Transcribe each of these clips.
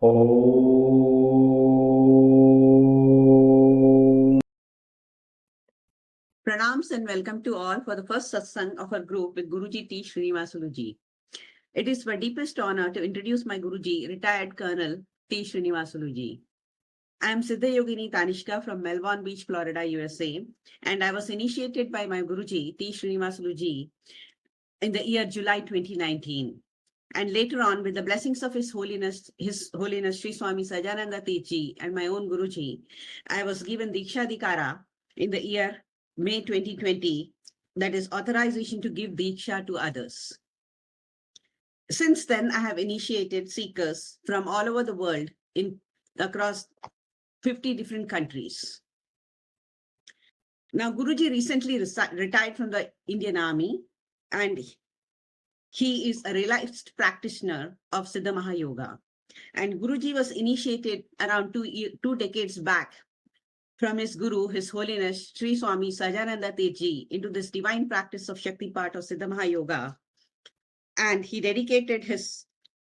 Om. Pranams and welcome to all for the first satsang of our group with Guruji T. Srinivasuluji. It is my deepest honor to introduce my Guruji, retired Colonel T. Srinivasuluji. I am Siddha Yogini Tanishka from Melbourne Beach, Florida, USA, and I was initiated by my Guruji T. Srinivasuluji in the year July 2019. And later on, with the blessings of His Holiness Sri Swami Sajananda Teji and my own Guruji, I was given Diksha Dikara in the year May 2020, that is authorization to give Diksha to others. Since then, I have initiated seekers from all over the world across 50 different countries. Now, Guruji recently retired from the Indian Army, and he is a realized practitioner of Siddha Mahayoga. And Guruji was initiated around two decades back from his Guru, His Holiness Sri Swami Sajananda Teji, into this divine practice of Shaktipat or Siddha Mahayoga. And he dedicated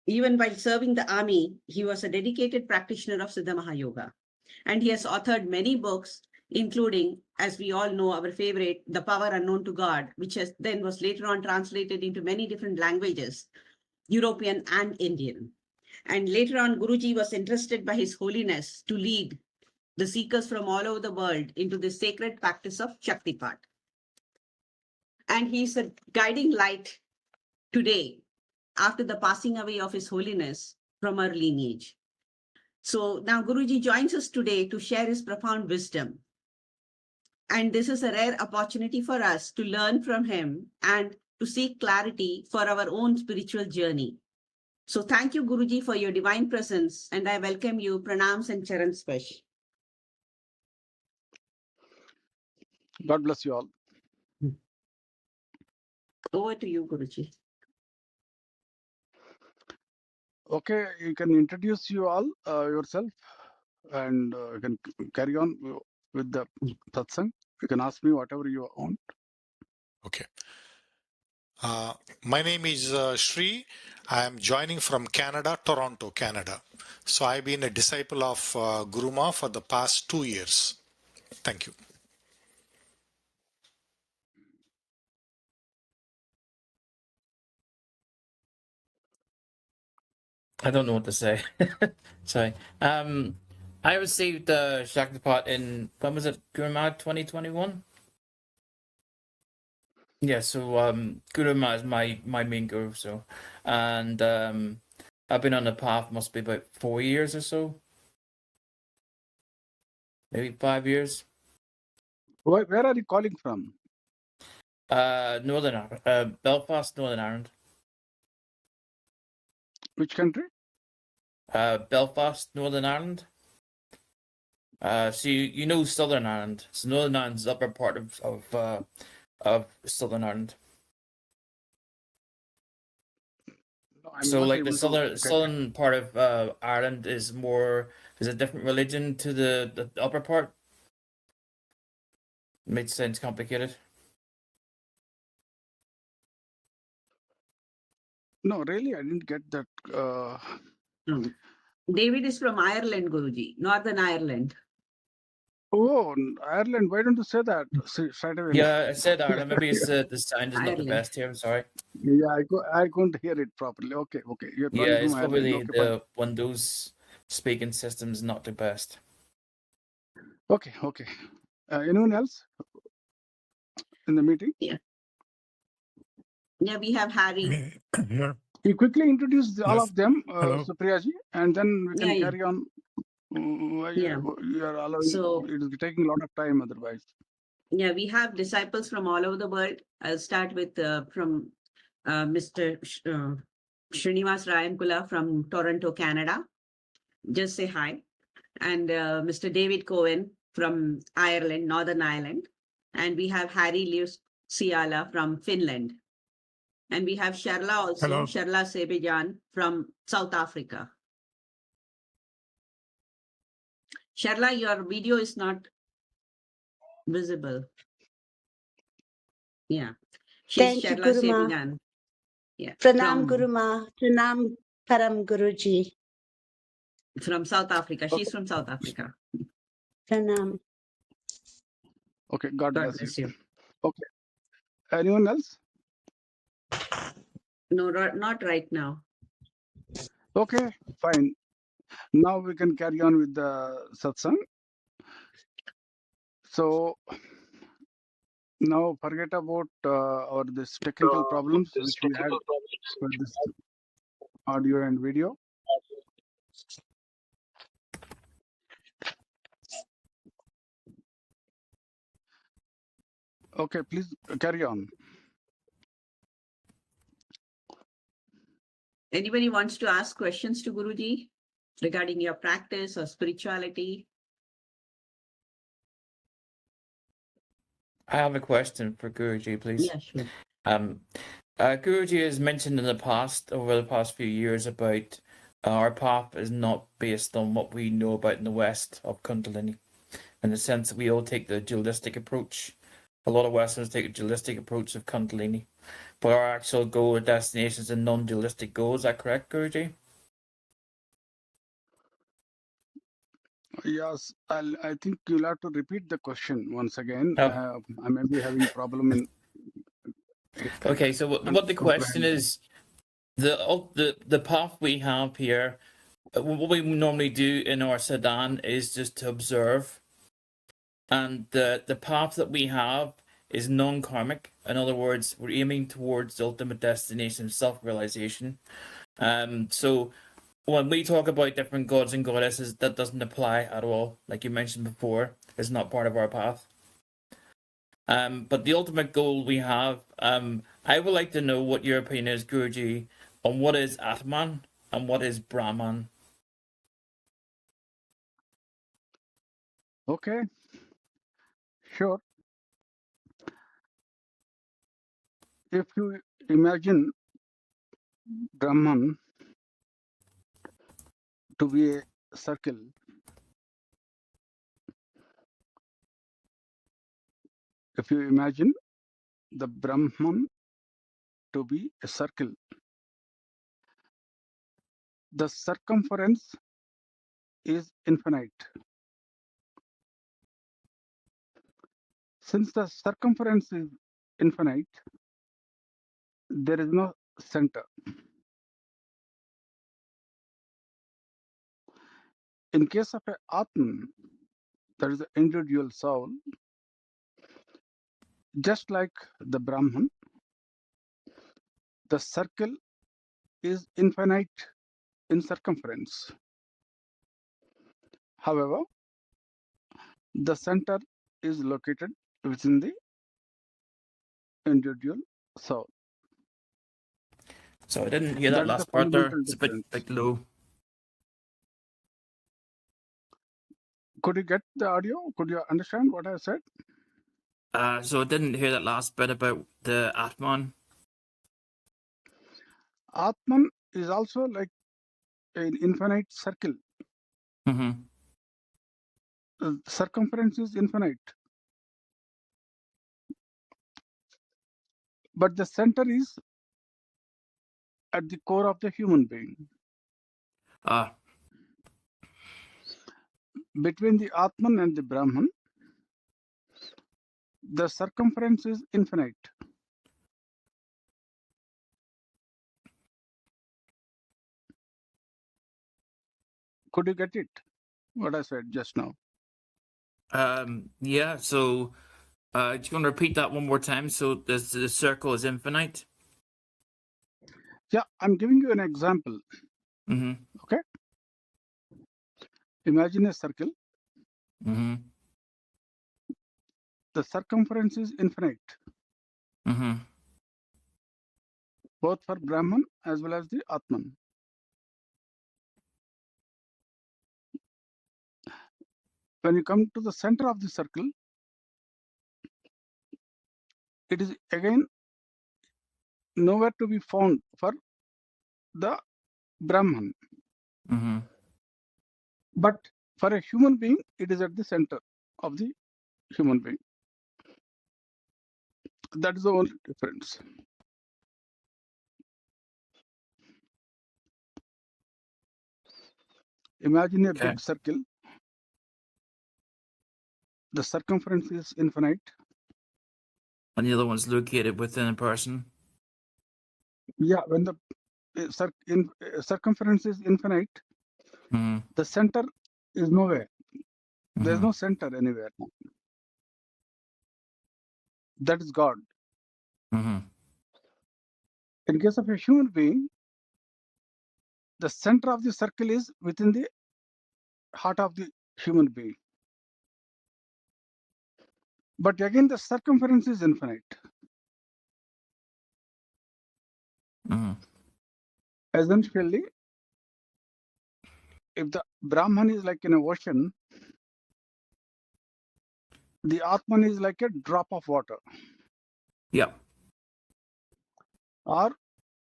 even while serving the army, he was a dedicated practitioner of Siddha Mahayoga. And he has authored many books, including, as we all know, our favorite, The Power Unknown to God, which then was later on translated into many different languages, European and Indian. And later on, Guruji was entrusted by His Holiness to lead the seekers from all over the world into the sacred practice of Shaktipat. And he's a guiding light today after the passing away of His Holiness from our lineage. So now Guruji joins us today to share his profound wisdom. And this is a rare opportunity for us to learn from him and to seek clarity for our own spiritual journey. So thank you, Guruji, for your divine presence, and I welcome you. Pranams and Charan Sparsh. God bless you all. Over to you, Guruji. Okay, you can introduce you all yourself, and you can carry on with the satsang. You can ask me whatever you want. Okay. My name is Shri. I am joining from Canada, Toronto, Canada. So I've been a disciple of Guru Ma for the past 2 years. Thank you. I don't know what to say. Sorry. I received the Shaktipat in, when was it? Guru Ma 2021? Yeah, so Guru Ma is my main guru, so and I've been on the path must be about 4 years or so. Maybe 5 years. Where are you calling from? Northern Ireland. Belfast, Northern Ireland. Which country? Belfast, Northern Ireland. So you know Southern Ireland. So Northern Ireland's the upper part of Southern Ireland. No, I'm So not like the able to southern part of Ireland is a different religion to the upper part. Makes sense complicated. No, really, I didn't get that. David is from Ireland, Guruji, Northern Ireland. Oh, Ireland. Why don't you say that straight away? Yeah, I said Ireland. Maybe it's the sound is not the Ireland. best here. I'm sorry. Yeah, I couldn't hear it properly. Okay. You're calling Yeah, from it's probably Ireland. Okay, the Windows speaking system's not the best. Okay. Anyone else in the meeting? Yeah, we have Harry. Here. You quickly introduce all Yes. of them, Hello. Supriyaji, and then we can Yeah. carry on. Yeah. You are allowing. So- it will be taking a lot of time otherwise. Yeah, we have disciples from all over the world. I'll start with from Mr. Srinivas Rayankula from Toronto, Canada. Just say hi. And Mr. David Cohen from Ireland, Northern Ireland. And we have Harry Siala from Finland. And we have Sharla also, Hello. Sharla Sebejan from South Africa. Sharla, your video is not visible. Yeah. She's Thank you, Sharla Guru Ma. Sebejan. Yeah. Pranam from- Guru Ma. Pranam Param Guruji. from South Africa. Okay. She's from South Africa. Pranam. Okay, God God bless bless you. you. Okay. Anyone else? No, not right now. Okay, fine. Now we can carry on with the satsang. So now forget about our this technical problems which we had with this audio and video. Okay, please carry on. Anybody wants to ask questions to Guruji regarding your practice or spirituality? I have a question for Guruji, please. Yeah, sure. Guruji has mentioned in the past, over the past few years, about our path is not based on what we know about in the West of Kundalini, in the sense that we all take the dualistic approach. A lot of Westerners take a dualistic approach of Kundalini, but our actual goal or destination is a non-dualistic goal. Is that correct, Guruji? Yes, I think you'll have to repeat the question once again. Oh. I may be having problem in. Okay, so what the question is, the path we have here, what we normally do in our Sadan is just to observe, and the path that we have is non-karmic. In other words, we're aiming towards the ultimate destination of self-realization. So when we talk about different gods and goddesses, that doesn't apply at all. Like you mentioned before, it's not part of our path. But the ultimate goal we have, I would like to know what your opinion is, Guruji, on what is Atman and what is Brahman. Okay, sure. If you imagine Brahman to be a circle, if you imagine the Brahman to be a circle, the circumference is infinite. Since the circumference is infinite, there is no center. In case of a Atman, there is an individual soul, just like the Brahman, the circle is infinite in circumference. However, the center is located within the individual soul. So I didn't hear that That is the last part there. fundamental It's a bit difference. like low. Could you get the audio? Could you understand what I said? So I didn't hear that last bit about the Atman. Atman is also like an infinite circle. Mm-hmm. Circumference is infinite. But the center is at the core of the human being. Between the Atman and the Brahman, the circumference is infinite. Could you get it? What I said just now. Yeah, so do you want to repeat that one more time? So the circle is infinite? Yeah, I'm giving you an example. Mm-hmm. Okay. Imagine a circle. Mm-hmm. The circumference is infinite, Mm-hmm. both for Brahman as well as the Atman. When you come to the center of the circle, it is again nowhere to be found for the Brahman. Mm-hmm. But for a human being, it is at the center of the human being. That is the only difference. Imagine a Okay. big circle. The circumference is infinite. And the other one's located within a person. Yeah, when the circumference is infinite, Mm-hmm. the center is nowhere. There's Mm-hmm. no center anywhere. That is God. Mm-hmm. In case of a human being, the center of the circle is within the heart of the human being. But again, the circumference is infinite. Mm-hmm. Essentially, if the Brahman is like in an ocean, the Atman is like a drop of water. Yeah. Or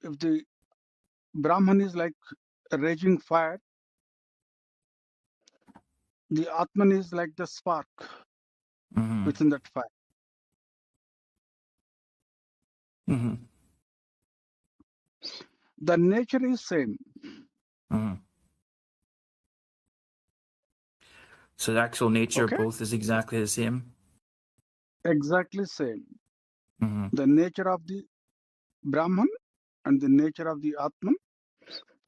if the Brahman is like a raging fire, the Atman is like the spark Mm-hmm. within that fire. Mm-hmm. The nature is same. Mm-hmm. So the actual nature Okay? of both is exactly the same. Exactly same. Mm-hmm. The nature of the Brahman and the nature of the Atman,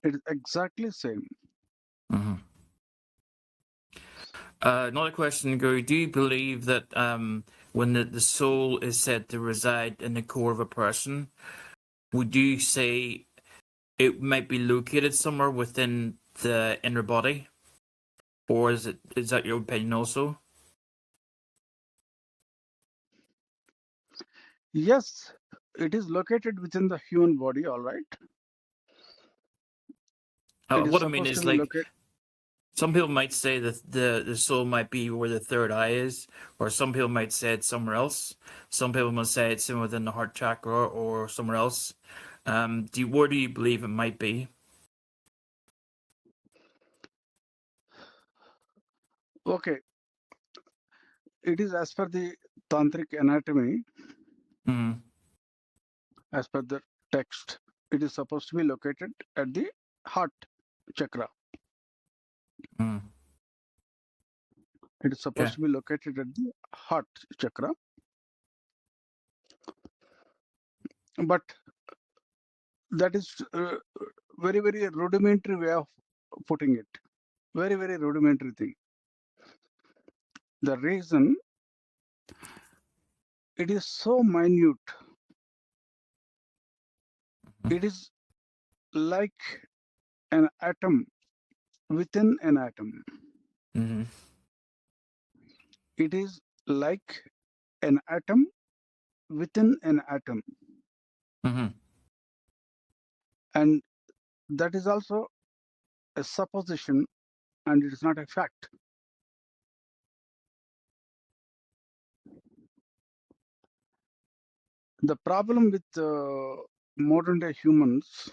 it is exactly same. Mm-hmm. Another question, Guru. Do you believe that when the soul is said to reside in the core of a person, would you say it might be located somewhere within the inner body? Or is that your opinion also? Yes, it is located within the human body, all right. It is What I mean supposed to is, be like, located. some people might say that the soul might be where the third eye is, or some people might say it's somewhere else. Some people might say it's in within the heart chakra or somewhere else. Where do you believe it might be? Okay, it is as per the tantric anatomy, Mm-hmm. as per the text, it is supposed to be located at the heart chakra. Mm-hmm. It is supposed Okay. to be located at the heart chakra. But that is very, very rudimentary way of putting it. Very, very rudimentary thing. The reason, it is so minute. It is like an atom within an atom. Mm-hmm. It is like an atom within an atom. Mm-hmm. And that is also a supposition, and it is not a fact. The problem with modern day humans,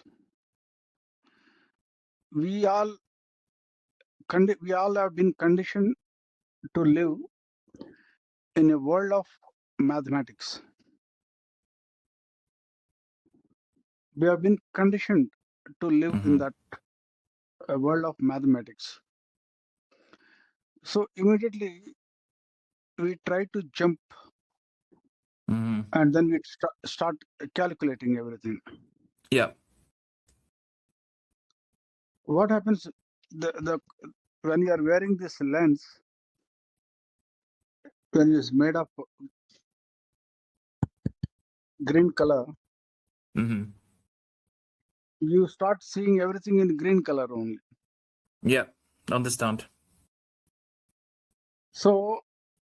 we all have been conditioned to live in a world of mathematics. We have been conditioned to live in Mm-hmm. that world of mathematics. So immediately we try to jump, Mm-hmm. and then we start calculating everything. Yeah. What happens when you are wearing this lens, when it is made of green color, Mm-hmm. you start seeing everything in green color only. Yeah. Understand. So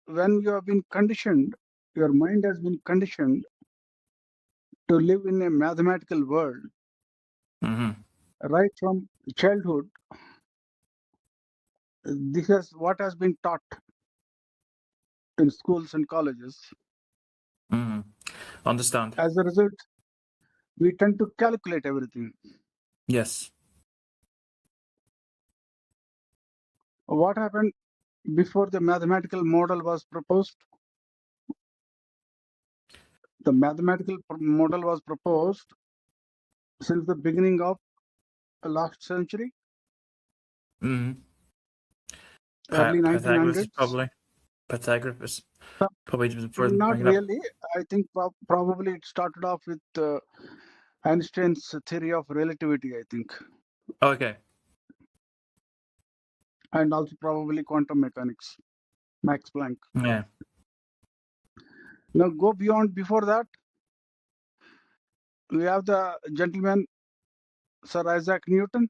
when you have been conditioned, your mind has been conditioned to live in a mathematical world Mm-hmm. right from childhood. This is what has been taught in schools and colleges. Mm-hmm. Understand. As a result, we tend to calculate everything. Yes. What happened before the mathematical model was proposed? The mathematical model was proposed since the beginning of the last century. Mm-hmm. early Pythagoras 1900s. probably. Pythagoras Uh, probably the first Not bring it up. really. I think probably it started off with Einstein's theory of relativity, I think, Okay. and also probably quantum mechanics, Max Planck. Yeah. Now go beyond before that. We have the gentleman, Sir Isaac Newton.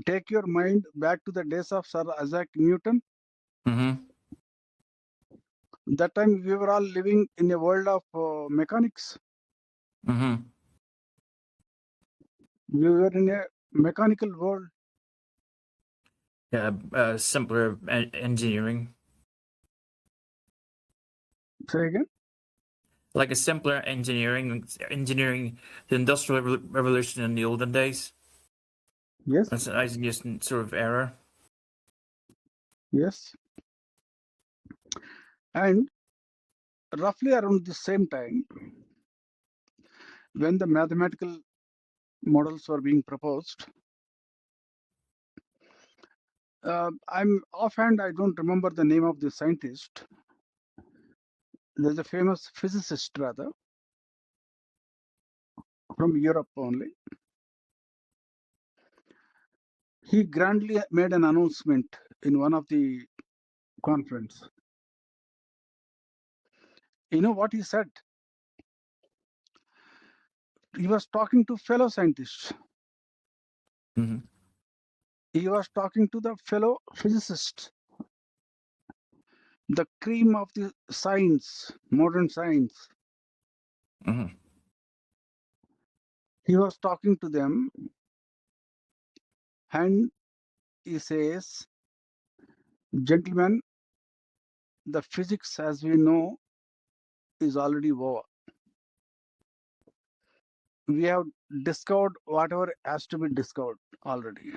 Take your mind back to the days of Sir Isaac Newton. Mm-hmm. That time we were all living in a world of mechanics. Mm-hmm. We were in a mechanical world. Yeah. Simpler engineering. Say again. Like a simpler engineering, the industrial revolution in the olden days. Yes. That's an Isaac Newton sort of era. Yes. And roughly around the same time, when the mathematical models were being proposed, I'm offhand, I don't remember the name of the scientist. There's a famous physicist, rather, from Europe only. He grandly made an announcement in one of the conference. You know what he said? He was talking to fellow scientists. Mm-hmm. He was talking to the fellow physicists, the cream of the science, modern science. Mm-hmm. He was talking to them, and he says, gentlemen, the physics as we know is already over. We have discovered whatever has to be discovered already.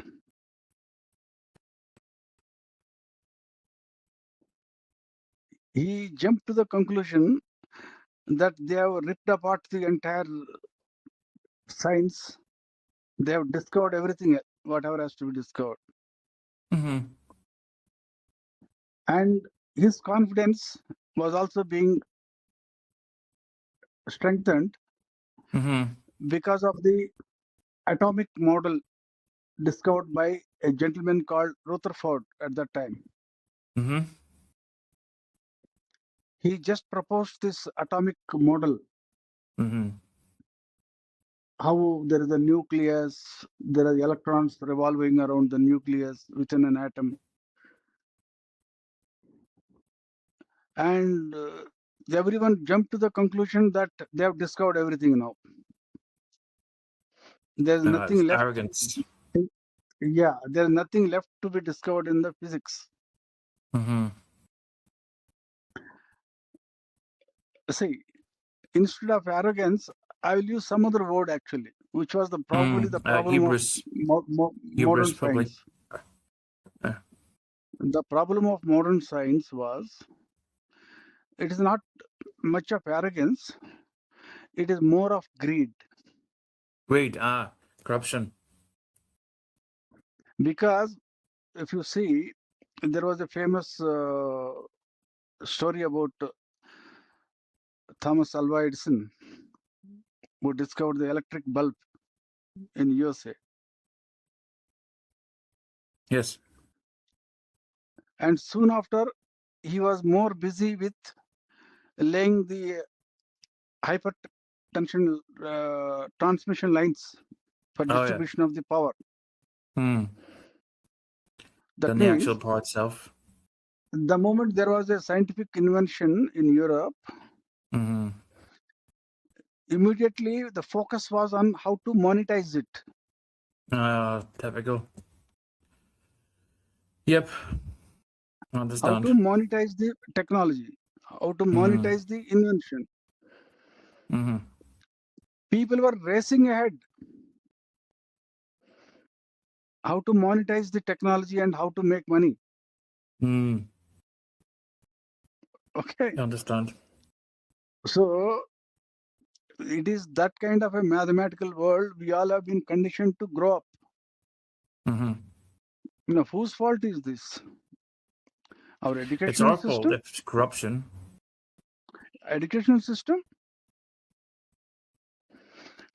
He jumped to the conclusion that they have ripped apart the entire science. They have discovered everything, whatever has to be discovered. Mm-hmm. And his confidence was also being strengthened Mm-hmm. because of the atomic model discovered by a gentleman called Rutherford at that time. Mm-hmm. He just proposed this atomic model, Mm-hmm. how there is a nucleus, there are electrons revolving around the nucleus within an atom. And everyone jumped to the conclusion that they have discovered everything now. There's nothing left. Arrogance. Yeah, there's nothing left to be discovered in the physics. Mm-hmm. See, instead of arrogance, I will use some other word actually, which was probably the problem Hubris. of modern Probably. science. The problem of modern science was, it is not much of arrogance, it is more of greed. Greed. Corruption. Because if you see, there was a famous story about Thomas Alva Edison, who discovered the electric bulb in USA. Yes. And soon after, he was more busy with laying the hypertension transmission lines for Oh, yeah. distribution of the power. Mm. That Than the means actual power itself. the moment there was a scientific invention in Europe, Mm-hmm. immediately the focus was on how to monetize it. Typical. Yep. How Understand. to monetize the technology, how to monetize the invention. Mm-hmm. People were racing ahead. How to monetize the technology and how to make money. Mm. Okay. Understand. So it is that kind of a mathematical world we all have been conditioned to grow up. Mm-hmm. Whose fault is this? Our It's educational our fault system? if it's corruption. Educational system?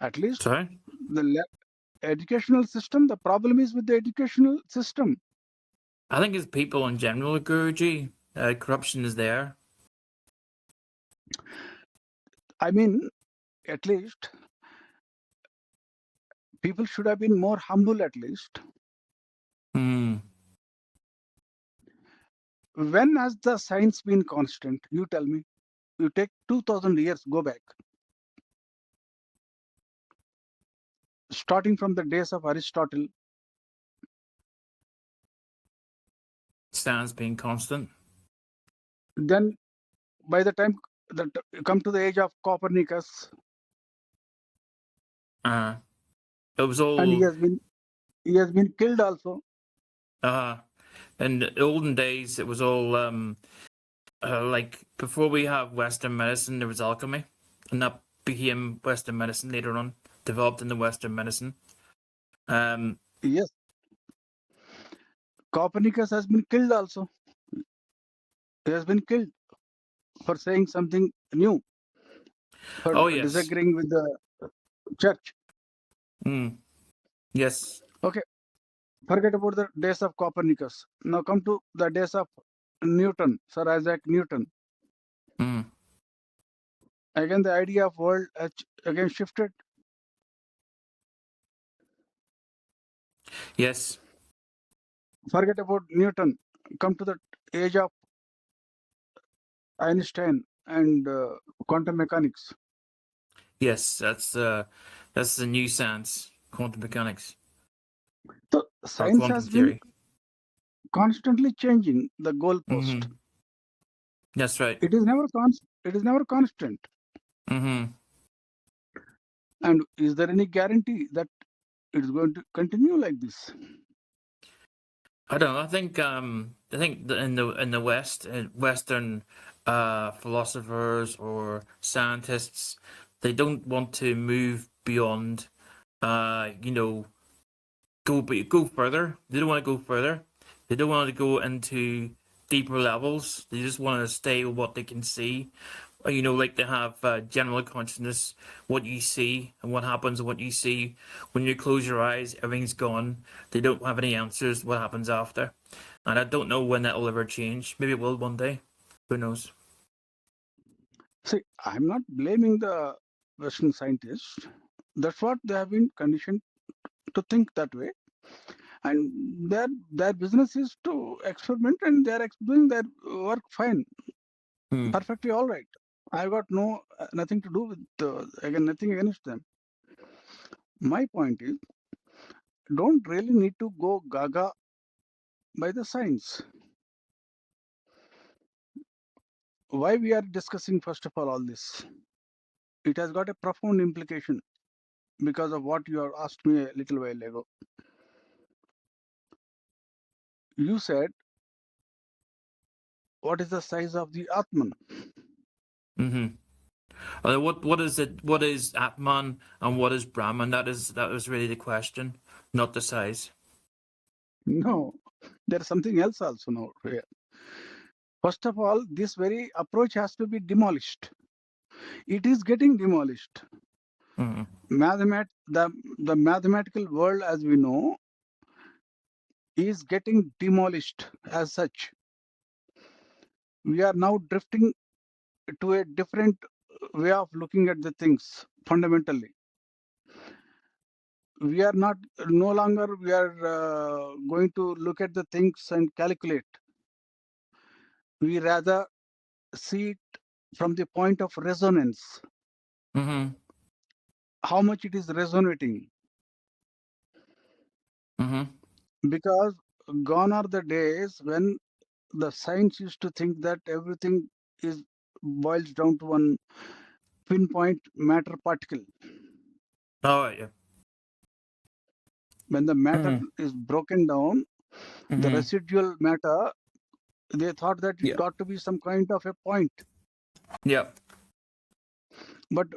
At least Sorry? the educational system, the problem is with the educational system. I think it's people in general, Guruji. Corruption is there. I mean, at least people should have been more humble at least. Hmm. When has the science been constant? You tell me. You take 2000 years, go back. Starting from the days of Aristotle, Stands being constant. then by the time that come to the age of Copernicus, It was all. and he has been killed also. In the olden days, it was all like before we have Western medicine, there was alchemy, and that became Western medicine later on, developed into Western medicine. Yes. Copernicus has been killed also. He has been killed for saying something new, for Oh, yes. disagreeing with the church. Yes. Forget about the days of Copernicus. Now come to the days of Newton, Sir Isaac Newton. Mm. Again, the idea of world has again shifted. Yes. Forget about Newton. Come to the age of Einstein and quantum mechanics. Yes. That's the new science, quantum mechanics, So or science quantum has theory. been constantly changing the goalpost. Mhm. That's right. It is never constant. Mm-hmm. And is there any guarantee that it is going to continue like this? I don't know. I think that in the West, Western philosophers or scientists, they don't want to move beyond, go further. They don't want to go further. They don't want to go into deeper levels. They just want to stay with what they can see. Like they have general consciousness, what you see and what happens and what you see. When you close your eyes, everything's gone. They don't have any answers what happens after. And I don't know when that will ever change. Maybe it will one day. Who knows? See, I'm not blaming the Western scientists. That's what they have been conditioned to think that way. And their business is to experiment, and they're doing their work fine, perfectly all right. I've got nothing to do with, nothing against them. My point is, don't really need to go gaga by the science. Why we are discussing, first of all this? It has got a profound implication because of what you have asked me a little while ago. You said, what is the size of the Atman? Mm-hmm. What is it? What is Atman and what is Brahman? That was really the question, not the size. No, there's something else also now here. First of all, this very approach has to be demolished. It is getting demolished. Mm-hmm. The mathematical world, as we know, is getting demolished as such. We are now drifting to a different way of looking at the things fundamentally. We are no longer going to look at the things and calculate. We rather see it from the point of resonance. Mm-hmm. How much it is resonating. Mm-hmm. Because gone are the days when the science used to think that everything boils down to one pinpoint matter particle. Oh, yeah. When the matter is broken down, the residual matter, they thought that it got to be some kind of a point. Yeah. But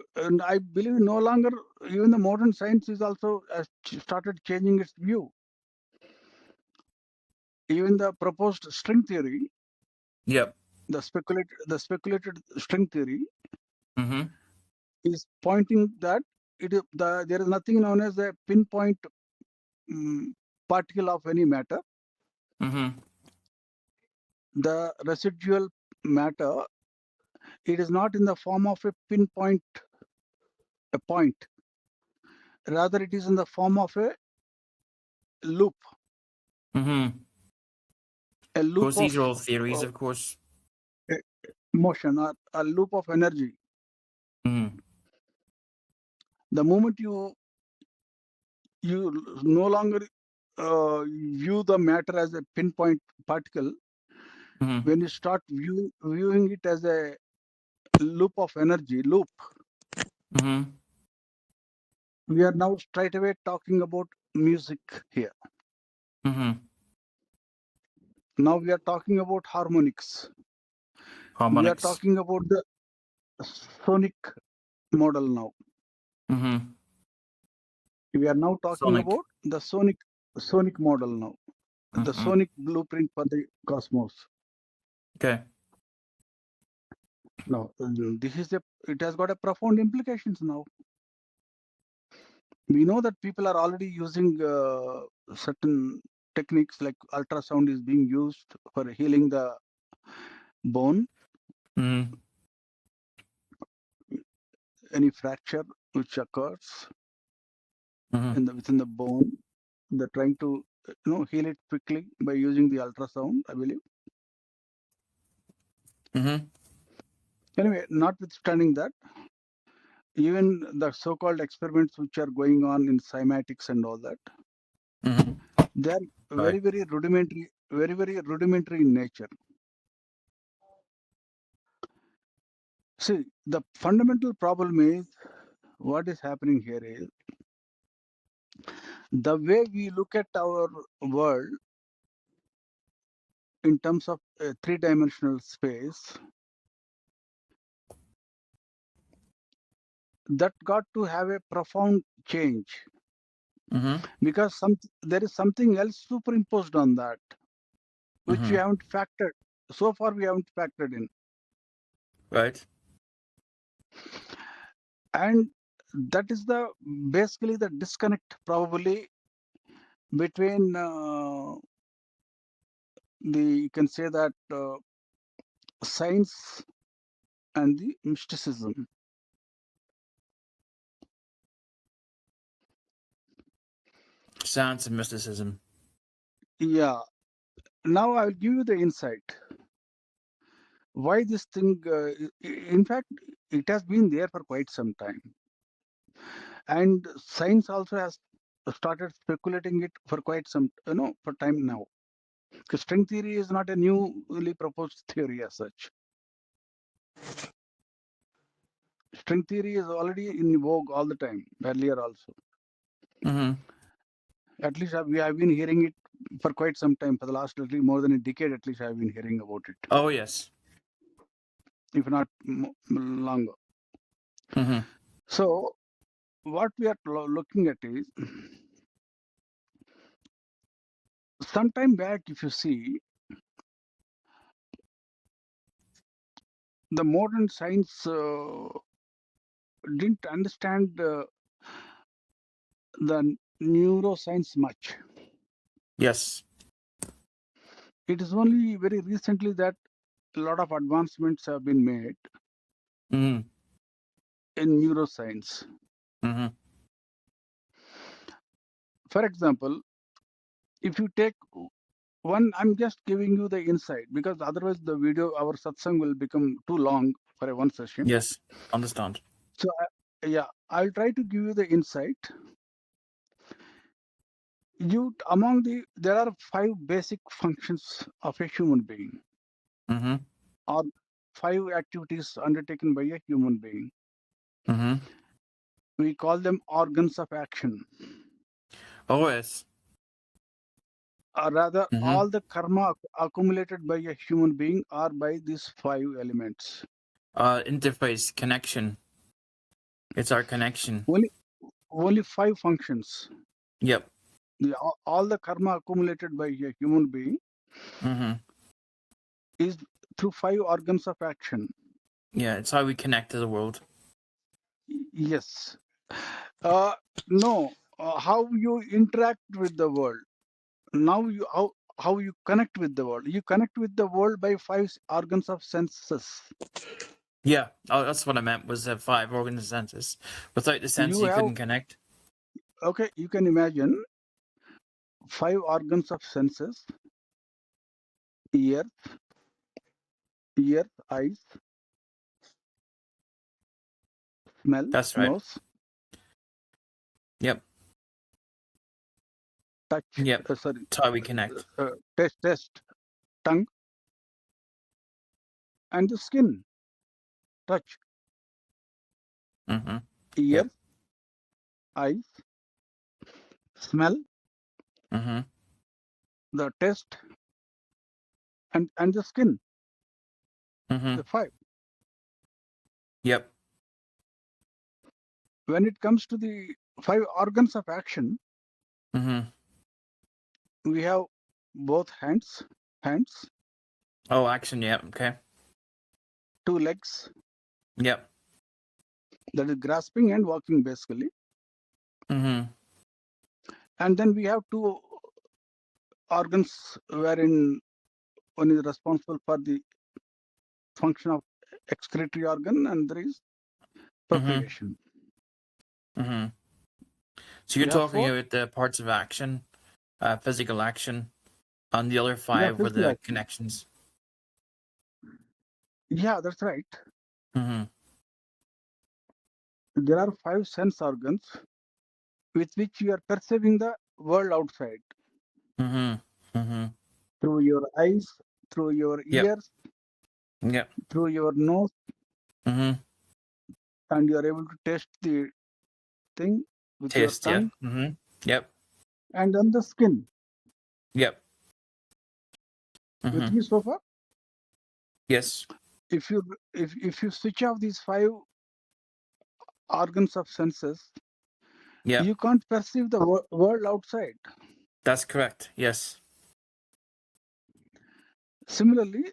I believe no longer even the modern science is also started changing its view. Even the proposed string theory, Yep. the speculated string theory Mm-hmm. is pointing that there is nothing known as a pinpoint particle of any matter. Mm-hmm. The residual matter, it is not in the form of a pinpoint, a point. Rather, it is in the form of a loop, Mm-hmm. a Of loop course, these are all of theories, of course. motion, or a loop of energy. Mm-hmm. The moment you no longer view the matter as a pinpoint particle, Mm-hmm. when you start viewing it as a loop of energy, Mm-hmm. we are now straight away talking about music here. Mm-hmm. Now we are talking about harmonics. We are Harmonics. talking about the sonic model now. Mm-hmm. We are now talking Sonic. about the sonic model now. The Mm-hmm. sonic blueprint for the cosmos. Okay. Now, it has got a profound implications now. We know that people are already using certain techniques like ultrasound is being used for healing the bone, Mm-hmm. any fracture which occurs Mm-hmm. within the bone. They're trying to heal it quickly by using the ultrasound, I believe. Mm-hmm. Anyway, notwithstanding that, even the so-called experiments which are going on in cymatics and all that, Mm-hmm. they are very, very rudimentary, very, very rudimentary in nature. See, the fundamental problem is what is happening here is the way we look at our world in terms of a three-dimensional space, that got to have a profound change Mm-hmm. because there is something else superimposed on that which we Mm-hmm. haven't factored. So far, we haven't factored in. Right. And that is basically the disconnect probably between you can say that science and the mysticism. Science and mysticism. Yeah. Now I will give you the insight. Why this thing, in fact, it has been there for quite some time. And science also has started speculating it for quite some, for time now. Because string theory is not a newly proposed theory as such. String theory is already in vogue all the time, earlier also. Mm-hmm. At least we have been hearing it for quite some time. For the last at least more than a decade, at least I have been hearing about it. Oh, yes. If not longer. Mm-hmm. So what we are looking at is some time back, if you see, the modern science didn't understand the neuroscience much. Yes. It is only very recently that a lot of advancements have been made Mm-hmm. in neuroscience. Mm-hmm. For example, if you take one, I'm just giving you the insight because otherwise the video, our satsang will become too long for one session. Yes. Understand. So I'll try to give you the insight. There are 5 basic functions of a human being, Mm-hmm. or 5 activities undertaken by a human being. Mm-hmm. We call them organs of action, Oh, yes. or rather, Mm-hmm. all the karma accumulated by a human being are by these 5 elements. Interface, connection. It's our connection. Only 5 functions. Yep. All the karma accumulated by a human being Mm-hmm. is through 5 organs of action. Yeah, it's how we connect to the world. Yes. No, how you interact with the world. Now how you connect with the world. You connect with the world by 5 organs of senses. Yeah. Oh, that's what I meant was the 5 organ senses. Without the sense, You you have, couldn't connect. okay, you can imagine 5 organs of senses: ear, eyes, smell, That's right. nose, Yep. touch, Yep. It's how we connect. taste, tongue, and the skin. Touch, Mm-hmm. ear, Yep. eyes, smell, Mm-hmm. the taste, and the skin. Mm-hmm. The 5. Yep. When it comes to the 5 organs of action, Mm-hmm. we have both hands, Oh, action. Yep. Okay. 2 legs, Yep. that is grasping and walking basically. Mm-hmm. And then we have 2 organs wherein one is responsible for the function of excretory organ and there is procreation. Mm-hmm. So you're We have talking 4. about the parts of action, physical action, and the other 5 were physical the action. connections. Yeah, that's right. Mm-hmm. There are 5 sense organs with which you are perceiving the world outside Mm-hmm. Mm-hmm. through your eyes, through your Yep. ears, Yep. through your nose, Mm-hmm. and you are able to taste the thing with your Taste. Yeah. tongue, Mm-hmm. Yep. and then the skin. Yep. With Mm-hmm. me so far? Yes. If you switch off these 5 organs of senses, Yep. you can't perceive the world outside. That's correct. Yes. Similarly,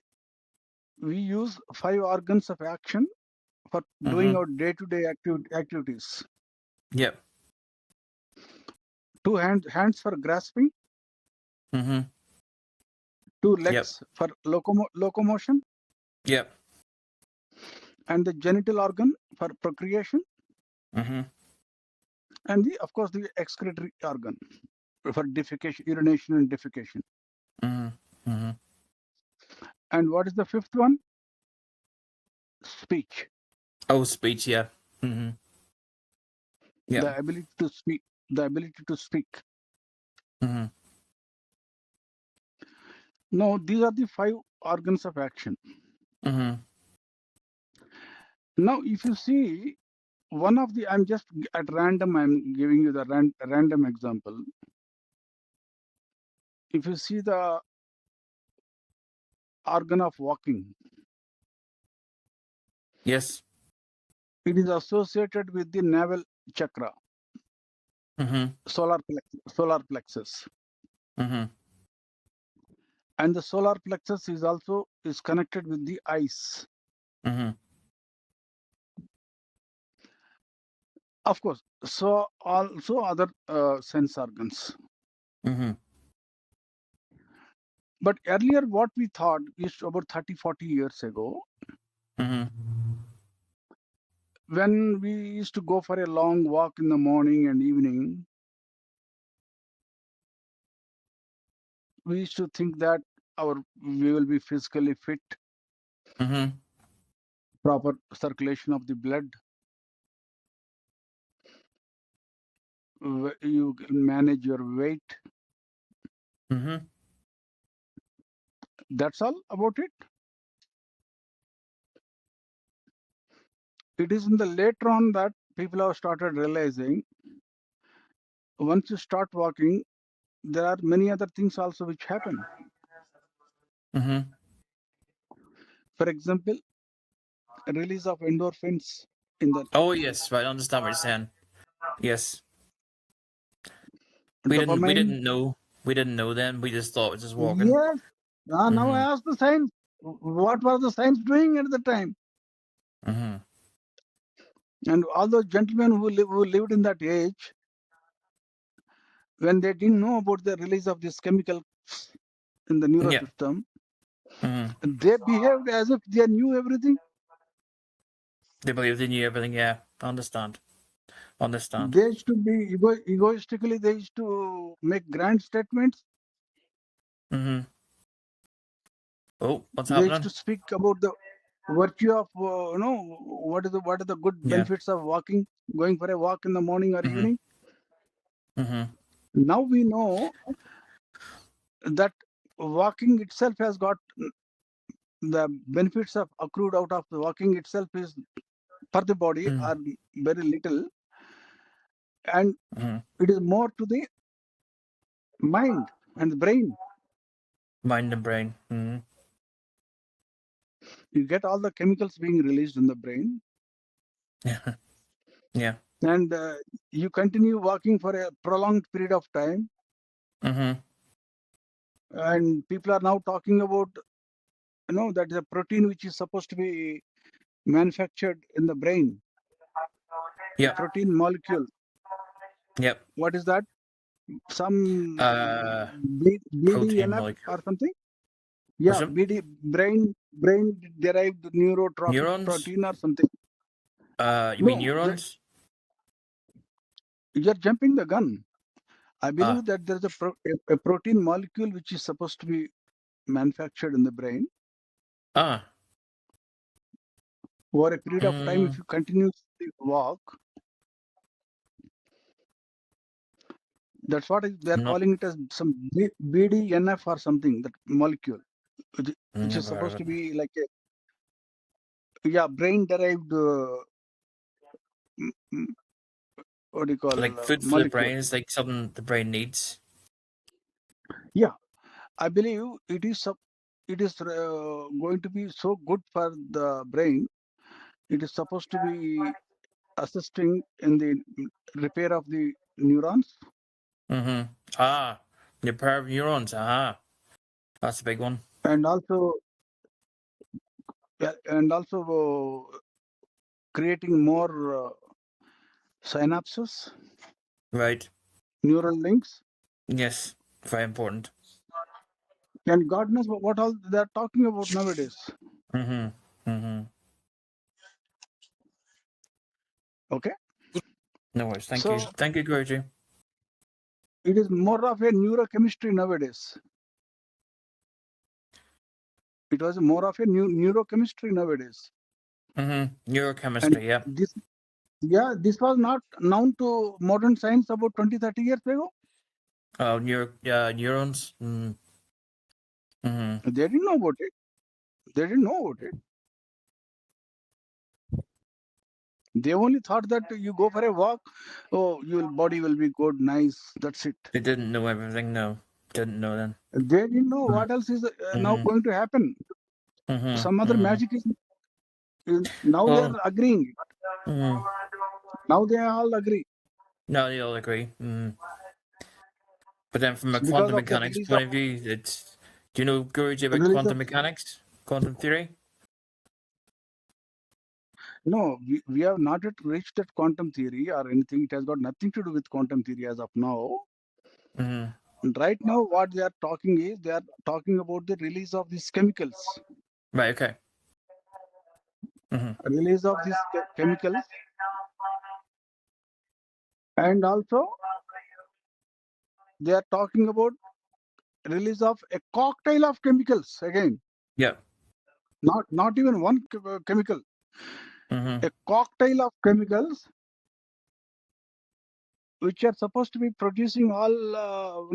we use 5 organs of action for doing our day-to-day activities. Yep. 2 hands for grasping, Mm-hmm. 2 legs for locomotion, Yep. and the genital organ for procreation, Mm-hmm. and of course the excretory organ for defecation, urination and defecation. Mm-hmm. Mm-hmm. And what is the 5th one? Speech. Oh, speech. Yeah. Mm-hmm. Yeah. The ability to speak. Mm-hmm. No, these are the 5 organs of action. Mm-hmm. Now, if you see one of the, I'm just at random, I'm giving you the random example. If you see the organ of walking, Yes. it is associated with the navel chakra, Mm-hmm. solar plexus. Mm-hmm. And the solar plexus is connected with the eyes. Mm-hmm. Of course, so also other sense organs. Mm-hmm. But earlier, what we thought is about 30-40 years ago, Mm-hmm. when we used to go for a long walk in the morning and evening, we used to think that we will be physically fit, Mm-hmm. proper circulation of the blood, you can manage your weight. Mm-hmm. That's all about it. It is in the later on that people have started realizing once you start walking, there are many other things also which happen. Mm-hmm. For example, release of endorphins, in the Oh yes, right. I understand what you're saying. Yes, we dopamine. didn't know then. We just thought it was just walking. Yes. Now I Mhm. ask the science, what was the science doing at the time? Mhm. And all those gentlemen who lived in that age, when they didn't know about the release of this chemical in the neural Yeah. system, Mhm. they behaved as if they knew everything. They believed they knew everything. Yeah, I understand. Understand. They used to be egoistically, they used to make grand statements. Mhm. Oh, what's They used to happening? speak about the virtue of, what are the good Yeah. benefits of walking, going for a walk in the morning or Mhm. evening. Mhm. Now we know that walking itself has got the benefits of accrued out of the walking itself is for the body Mhm. are very little, and Mhm. it is more to the mind and the brain. Mind and brain. Mhm. You get all the chemicals being released in the brain, Yeah. and you continue walking for a prolonged period of time, Mhm. and people are now talking about, that is a protein which is supposed to be manufactured in the brain, a Yep. protein molecule. Yep. What is that? Some Uh, protein BDNF molecule. or something? What's Yeah, it? brain derived neurotropic Neurons? protein or something. You mean No, neurons? you're jumping the gun. I believe Ah. that there's a protein molecule which is supposed to be manufactured in the brain Ah. over a period of time. If Mm, you continuously walk, that's what they're not calling it as some BDNF or something. That molecule, which is never heard supposed of to it. be like brain derived. What do you call Like food for the molecule? brain is like something the brain needs. Yeah, I believe it is. It is going to be so good for the brain. It is supposed to be assisting in the repair of the neurons, Mm-hmm. Ah, the pair of neurons. Ah, that's a big one. and also creating more synapses, Right. neural links, Yes. Very important. and God knows what all they're talking about nowadays. Mm-hmm. Mm-hmm. Okay, No worries. Thank you. so Thank you, Guruji. it is more of a neurochemistry nowadays. It was more of a neurochemistry nowadays, Mm-hmm. and Neurochemistry. Yeah. this was not known to modern science about 20-30 years ago. Oh, neurons. Mm-hmm. Mm-hmm. They didn't know about it. They didn't know about it. They only thought that you go for a walk, oh, your body will be good, nice. That's it. They didn't know everything. No, didn't know then. They didn't know what else is now Mm-hmm. going to happen. Mm-hmm. Some other Mm-hmm. magic is now they Well. are agreeing. Mm-hmm. Now they all agree No, they all agree. Mm-hmm. But then, from a because quantum of the mechanics point of view, it's. Do you know, Guruji, about release of quantum mechanics, quantum theory? no, we have not yet reached that quantum theory or anything. It has got nothing to do with quantum theory as of now. Mm-hmm. And right now, what they are talking is they are talking about the release of these chemicals, Right. Okay. Mm-hmm. release of these chemicals, and also they are talking about release of a cocktail of chemicals again. Yeah. Not even one chemical, Mm-hmm. a cocktail of chemicals which are supposed to be producing all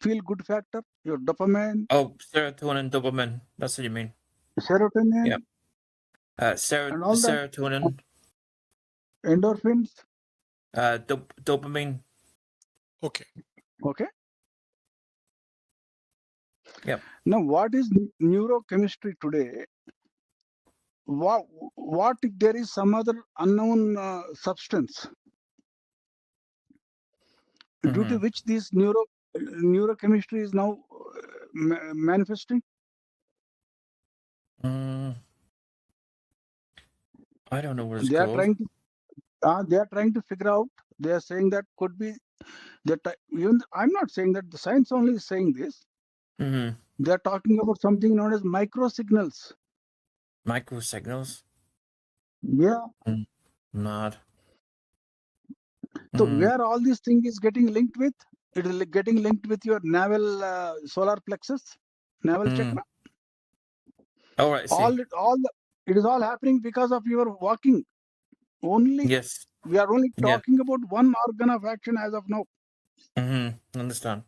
feel good factor, your dopamine, Oh, serotonin, dopamine. That's what you mean. serotonin, Yeah. and all that, Serotonin, endorphins. dopamine. Okay. Okay. Yep. Now, what is neurochemistry today? what if there is some other unknown substance due to Mhm. which this neurochemistry is now manifesting? Mm, I don't know what it's They are called. trying to figure out. They are saying that could be that even I'm not saying that the science only is saying this. Mhm. They are talking about something known as microsignals. Microsignals. Yeah. Mad. So Mhm. where all these things is getting linked with, it is getting linked with your navel solar plexus, navel Mm. chakra. All right. I see. It is all happening because of your walking. Only Yes. we are only Yeah. talking about one organ of action as of now. Understand.